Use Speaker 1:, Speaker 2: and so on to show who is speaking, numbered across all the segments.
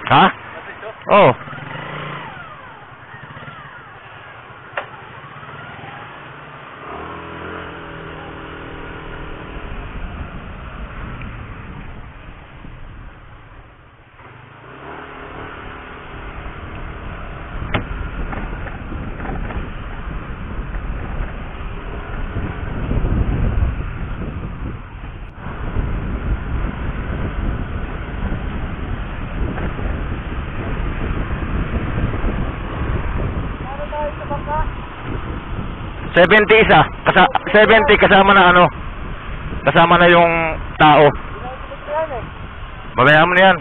Speaker 1: Ha? Oh. $70 isa. 70 kasama na ano. Kasama na yung tao. Babayaan mo na yan.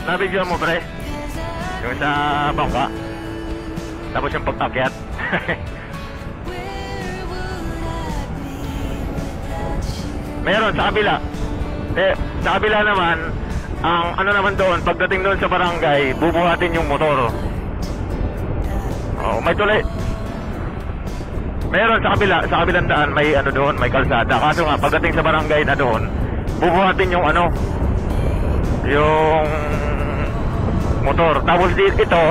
Speaker 1: Nabidyoan mo pre yung sa bangka tapos yung pag-akyat. Meron sa kabila sa kabila naman ang ano naman doon pagdating doon sa barangay bubuhatin yung motor. Oh, may tuloy. Meron sa kabilang daan may ano doon, may kalsada. Kaso nga pagdating sa barangay na doon bubuhatin yung ano yung motor. Tapos ito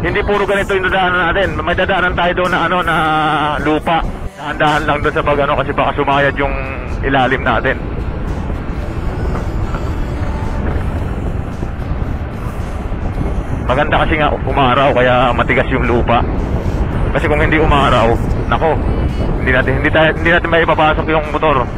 Speaker 1: hindi puro ganito yung dadaanan natin. May dadaanan tayo doon na ano na lupa. Dahan-dahan lang doon sa pag ano kasi baka sumayad yung ilalim natin. Maganda kasi nga umaraw kaya matigas yung lupa. Kasi kung hindi umaraw, nako, hindi natin maipapasok yung motor.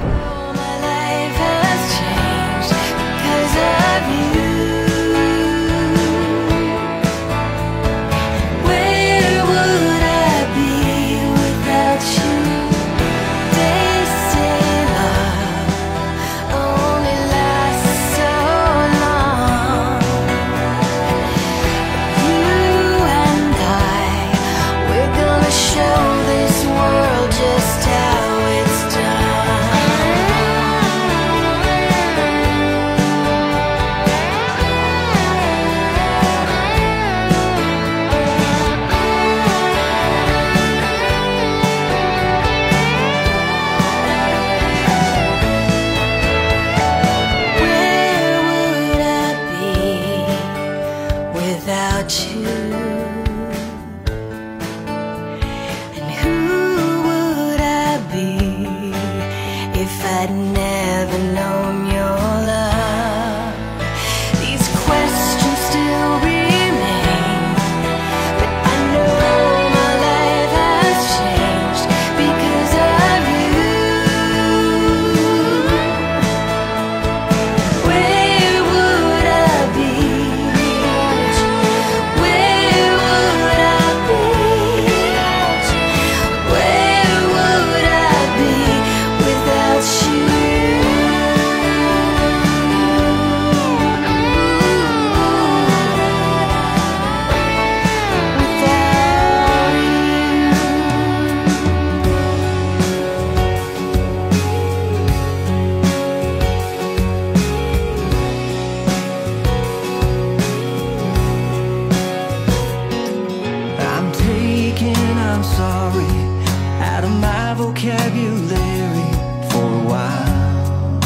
Speaker 2: vocabulary for a while.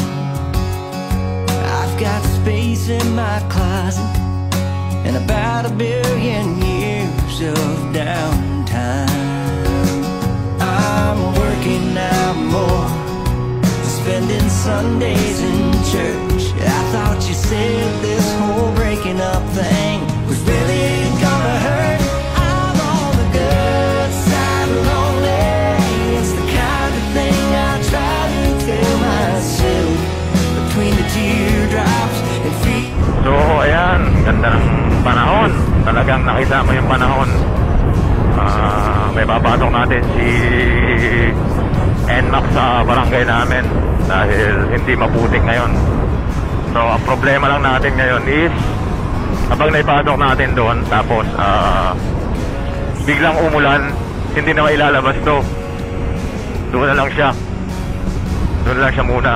Speaker 2: I've got space in my closet and about 1 billion years of downtime. I'm working out more, spending Sundays in church. I thought you said this whole breaking up thing was really gonna hurt. I'm on the good side of lonely. It's the kind of thing I try to tell myself between the teardrops and feet.
Speaker 1: So ayan, ganda ng panahon. Talagang nakita mo yung panahon. May papatok natin si NMAX sa barangay namin dahil hindi maputik ngayon. So ang problema lang natin ngayon is kapag naipatok natin doon tapos biglang umulan, hindi na mailalabas to. Doon na lang siya. Doon lang siya muna.